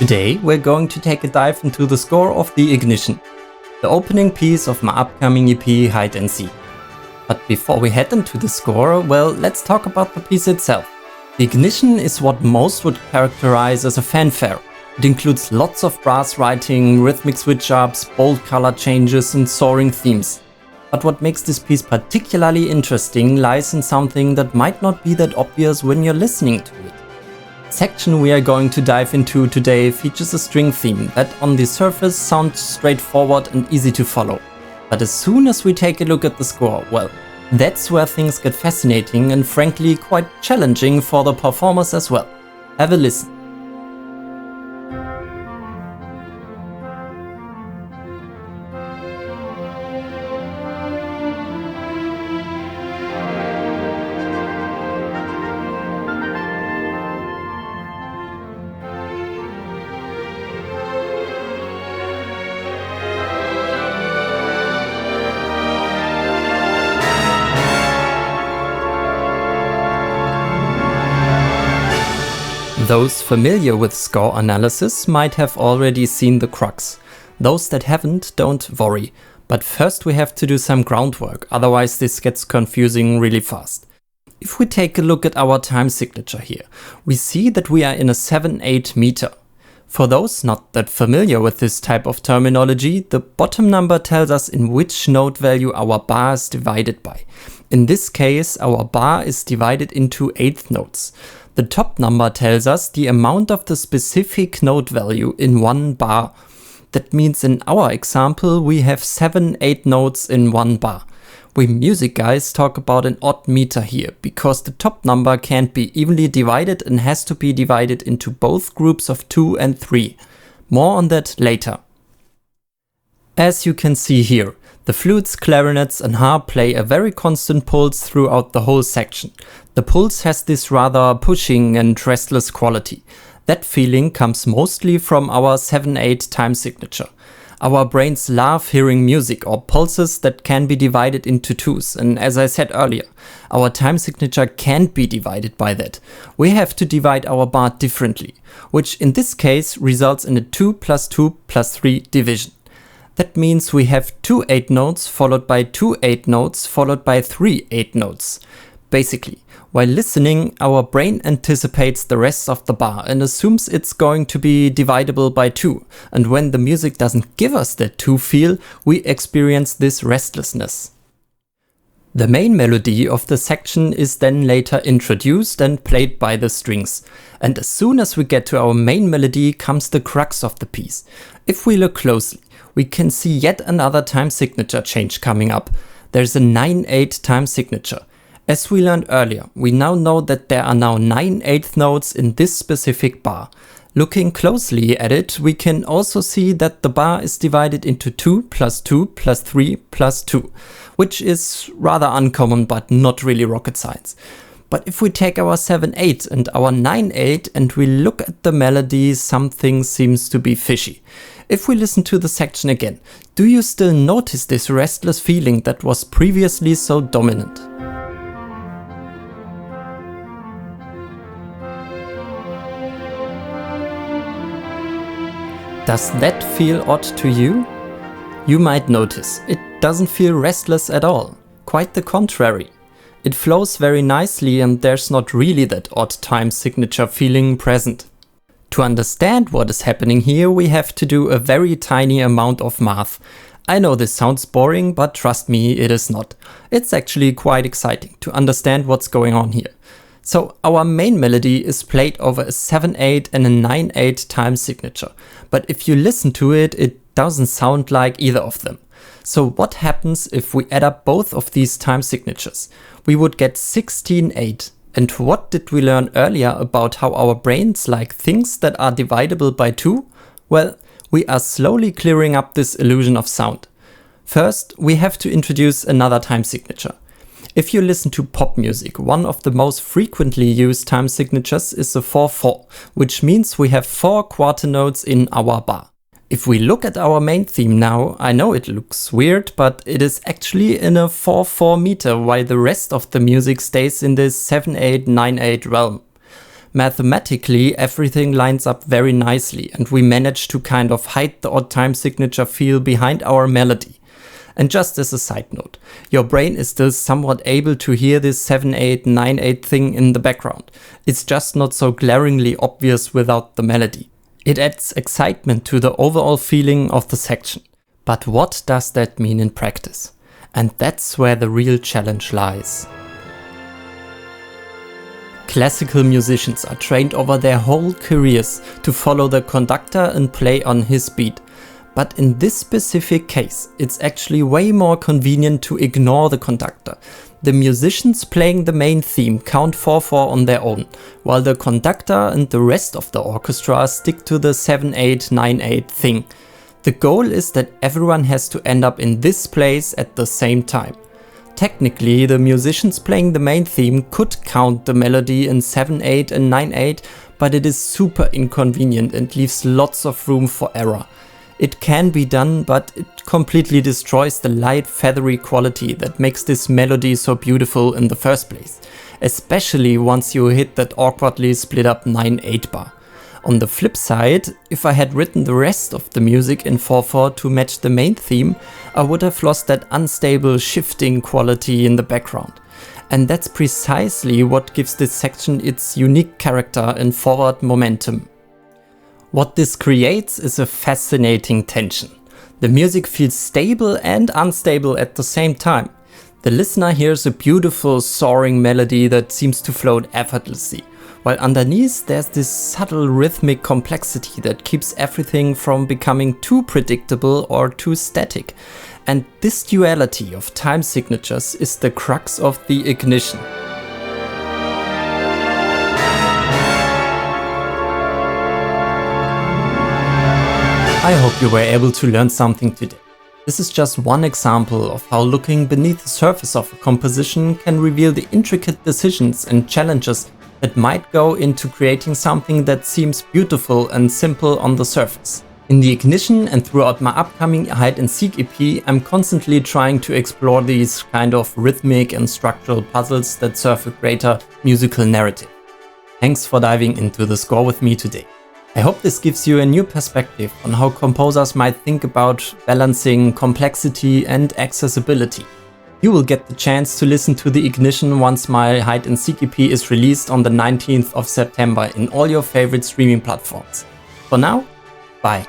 Today we're going to take a dive into the score of The Ignition, the opening piece of my upcoming EP Hide and Seek. But before we head into the score, well, let's talk about the piece itself. The Ignition is what most would characterize as a fanfare. It includes lots of brass writing, rhythmic switch-ups, bold color changes and soaring themes. But what makes this piece particularly interesting lies in something that might not be that obvious when you're listening to it. The section we are going to dive into today features a string theme that on the surface sounds straightforward and easy to follow. But as soon as we take a look at the score, well, that's where things get fascinating and frankly quite challenging for the performers as well. Have a listen. Those familiar with score analysis might have already seen the crux. Those that haven't, don't worry. But first we have to do some groundwork, otherwise this gets confusing really fast. If we take a look at our time signature here, we see that we are in a 7/8 meter. For those not that familiar with this type of terminology, the bottom number tells us in which note value our bar is divided by. In this case, our bar is divided into 8th notes. The top number tells us the amount of the specific note value in one bar. That means in our example we have 7/8 notes in one bar. We music guys talk about an odd meter here, because the top number can't be evenly divided and has to be divided into both groups of 2 and 3. More on that later. As you can see here, the flutes, clarinets and harp play a very constant pulse throughout the whole section. The pulse has this rather pushing and restless quality. That feeling comes mostly from our 7/8 time signature. Our brains love hearing music or pulses that can be divided into twos, and as I said earlier, our time signature can't be divided by that. We have to divide our bar differently, which in this case results in a 2 + 2 + 3 division. That means we have 2 8 notes followed by 2 8 notes followed by 3 8 notes. Basically, while listening, our brain anticipates the rest of the bar and assumes it's going to be divisible by 2. And when the music doesn't give us that 2 feel, we experience this restlessness. The main melody of the section is then later introduced and played by the strings. And as soon as we get to our main melody comes the crux of the piece. If we look closely, we can see yet another time signature change coming up. There's a 9/8 time signature. As we learned earlier, we now know that there are now 9/8 notes in this specific bar. Looking closely at it, we can also see that the bar is divided into 2 + 2 + 3 + 2, which is rather uncommon but not really rocket science. But if we take our 7/8 and our 9/8 and we look at the melody, something seems to be fishy. If we listen to the section again, do you still notice this restless feeling that was previously so dominant? Does that feel odd to you? You might notice, it doesn't feel restless at all. Quite the contrary. It flows very nicely and there's not really that odd time signature feeling present. To understand what is happening here, we have to do a very tiny amount of math. I know this sounds boring, but trust me, it is not. It's actually quite exciting to understand what's going on here. So our main melody is played over a 7/8 and a 9/8 time signature. But if you listen to it, it doesn't sound like either of them. So what happens if we add up both of these time signatures? We would get 16/8. And what did we learn earlier about how our brains like things that are divisible by 2? Well, we are slowly clearing up this illusion of sound. First, we have to introduce another time signature. If you listen to pop music, one of the most frequently used time signatures is a 4/4, which means we have 4 quarter notes in our bar. If we look at our main theme now, I know it looks weird, but it is actually in a 4/4 meter, while the rest of the music stays in this 7/8, 9/8 realm. Mathematically, everything lines up very nicely, and we manage to kind of hide the odd time signature feel behind our melody. And just as a side note, your brain is still somewhat able to hear this 7/8, 9/8 thing in the background. It's just not so glaringly obvious without the melody. It adds excitement to the overall feeling of the section. But what does that mean in practice? And that's where the real challenge lies. Classical musicians are trained over their whole careers to follow the conductor and play on his beat. But in this specific case, it's actually way more convenient to ignore the conductor. The musicians playing the main theme count 4/4 on their own, while the conductor and the rest of the orchestra stick to the 7/8, 9/8 thing. The goal is that everyone has to end up in this place at the same time. Technically, the musicians playing the main theme could count the melody in 7/8 and 9/8, but it is super inconvenient and leaves lots of room for error. It can be done, but it completely destroys the light, feathery quality that makes this melody so beautiful in the first place, especially once you hit that awkwardly split up 9/8 bar. On the flip side, if I had written the rest of the music in 4/4 to match the main theme, I would have lost that unstable shifting quality in the background. And that's precisely what gives this section its unique character and forward momentum. What this creates is a fascinating tension. The music feels stable and unstable at the same time. The listener hears a beautiful soaring melody that seems to float effortlessly, while underneath there's this subtle rhythmic complexity that keeps everything from becoming too predictable or too static. And this duality of time signatures is the crux of the ignition. I hope you were able to learn something today. This is just one example of how looking beneath the surface of a composition can reveal the intricate decisions and challenges that might go into creating something that seems beautiful and simple on the surface. In the Ignition and throughout my upcoming Hide and Seek EP, I'm constantly trying to explore these kind of rhythmic and structural puzzles that serve a greater musical narrative. Thanks for diving into the score with me today. I hope this gives you a new perspective on how composers might think about balancing complexity and accessibility. You will get the chance to listen to the Ignition once my Hide and Seek EP is released on the 19th of September in all your favorite streaming platforms. For now, bye.